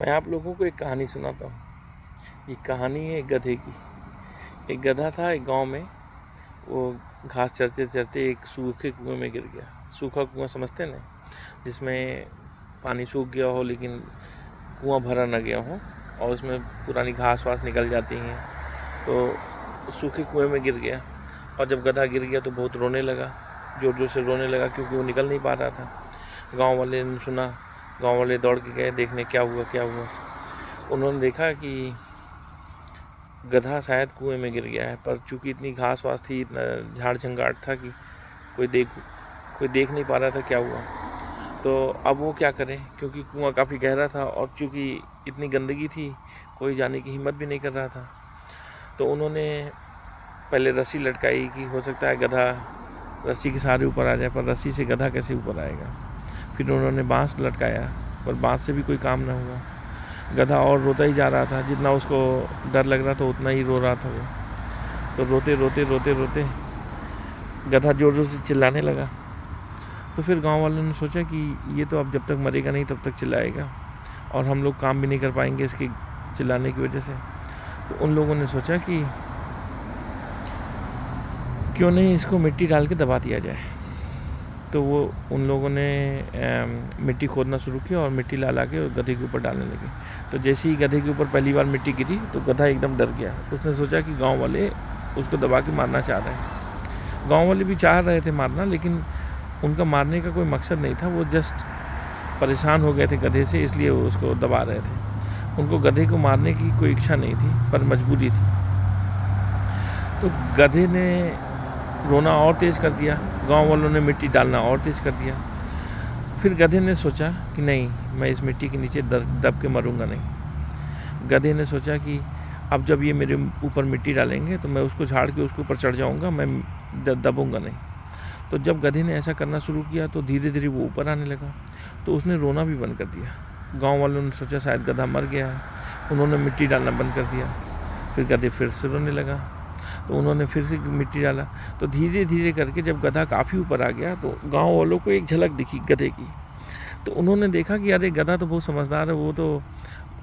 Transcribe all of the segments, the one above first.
मैं आप लोगों को एक कहानी सुनाता हूँ। ये कहानी है एक गधे की। एक गधा था एक गांव में। वो घास चरते चरते एक सूखे कुएं में गिर गया। सूखा कुआं समझते ना, जिसमें पानी सूख गया हो लेकिन कुआं भरा न गया हो और उसमें पुरानी घास वास निकल जाती हैं। तो सूखे कुएं में गिर गया और जब गधा गिर गया तो बहुत रोने लगा, जोर जोर से रोने लगा क्योंकि वो निकल नहीं पा रहा था। गांव वाले ने सुना, गांव वाले दौड़ के गए देखने क्या हुआ। उन्होंने देखा कि गधा शायद कुएं में गिर गया है, पर चूंकि इतनी घास वास थी, इतना झाड़ झंगाट था कि कोई देख नहीं पा रहा था क्या हुआ। तो अब वो क्या करें, क्योंकि कुआं काफ़ी गहरा था और चूंकि इतनी गंदगी थी कोई जाने की हिम्मत भी नहीं कर रहा था। तो उन्होंने पहले रस्सी लटकाई कि हो सकता है गधा रस्सी के सहारे ऊपर आ जाए, पर रस्सी से गधा कैसे ऊपर आएगा। फिर उन्होंने बांस लटकाया, पर बांस से भी कोई काम ना हुआ। गधा और रोता ही जा रहा था, जितना उसको डर लग रहा था उतना ही रो रहा था वो। तो रोते रोते गधा जोर जोर से चिल्लाने लगा। तो फिर गांव वालों ने सोचा कि ये तो अब जब तक मरेगा नहीं तब तक चिल्लाएगा और हम लोग काम भी नहीं कर पाएंगे इसके चिल्लाने की वजह से। तो उन लोगों ने सोचा कि क्यों नहीं इसको मिट्टी डाल के दबा दिया जाए। तो वो उन लोगों ने मिट्टी खोदना शुरू किया और मिट्टी ला के गधे के ऊपर डालने लगे। तो जैसे ही गधे के ऊपर पहली बार मिट्टी गिरी तो गधा एकदम डर गया। उसने सोचा कि गांव वाले उसको दबा के मारना चाह रहे हैं। गांव वाले भी चाह रहे थे मारना, लेकिन उनका मारने का कोई मकसद नहीं था। वो जस्ट परेशान हो गए थे गधे से, इसलिए वो उसको दबा रहे थे। उनको गधे को मारने की कोई इच्छा नहीं थी, पर मजबूरी थी। तो गधे ने रोना और तेज़ कर दिया, गांव वालों ने मिट्टी डालना और तेज़ कर दिया। फिर गधे ने सोचा कि नहीं, मैं इस मिट्टी के नीचे दब के मरूंगा नहीं। गधे ने सोचा कि अब जब ये मेरे ऊपर मिट्टी डालेंगे तो मैं उसको झाड़ के उसके ऊपर चढ़ जाऊंगा, मैं दबूंगा नहीं। तो जब गधे ने ऐसा करना शुरू किया तो धीरे धीरे वो ऊपर आने लगा। तो उसने रोना भी बंद कर दिया। गाँव वालों ने सोचा शायद गधा मर गया है, उन्होंने मिट्टी डालना बंद कर दिया। फिर गधे फिर से रोने लगा, तो उन्होंने फिर से मिट्टी डाला। तो धीरे धीरे करके जब गधा काफ़ी ऊपर आ गया तो गांव वालों को एक झलक दिखी गधे की। तो उन्होंने देखा कि अरे गधा तो बहुत समझदार है, वो तो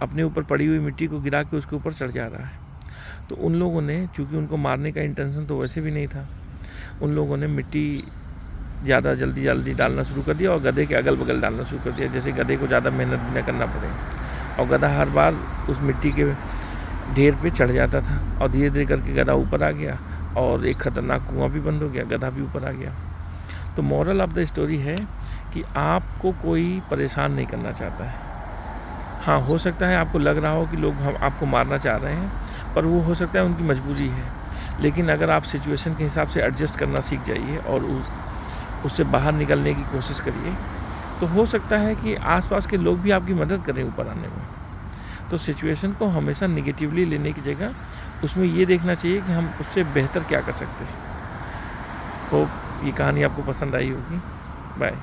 अपने ऊपर पड़ी हुई मिट्टी को गिरा के उसके ऊपर चढ़ जा रहा है। तो उन लोगों ने, चूँकि उनको मारने का इंटेंशन तो वैसे भी नहीं था, उन लोगों ने मिट्टी ज़्यादा जल्दी डालना शुरू कर दिया और गधे के अगल बगल डालना शुरू कर दिया, जैसे गधे को ज़्यादा मेहनत भी न करना पड़े। और गधा हर बार उस मिट्टी के ढेर पे चढ़ जाता था और धीरे धीरे करके गधा ऊपर आ गया और एक ख़तरनाक कुआं भी बंद हो गया, गधा भी ऊपर आ गया। तो मोरल ऑफ द स्टोरी है कि आपको कोई परेशान नहीं करना चाहता है। हाँ, हो सकता है आपको लग रहा हो कि लोग आपको मारना चाह रहे हैं, पर वो हो सकता है उनकी मजबूरी है। लेकिन अगर आप सिचुएशन के हिसाब से एडजस्ट करना सीख जाइए और उससे बाहर निकलने की कोशिश करिए, तो हो सकता है कि आसपास के लोग भी आपकी मदद करें ऊपर आने में। तो सिचुएशन को हमेशा निगेटिवली लेने की जगह उसमें ये देखना चाहिए कि हम उससे बेहतर क्या कर सकते हैं। होप ये कहानी आपको पसंद आई होगी। बाय।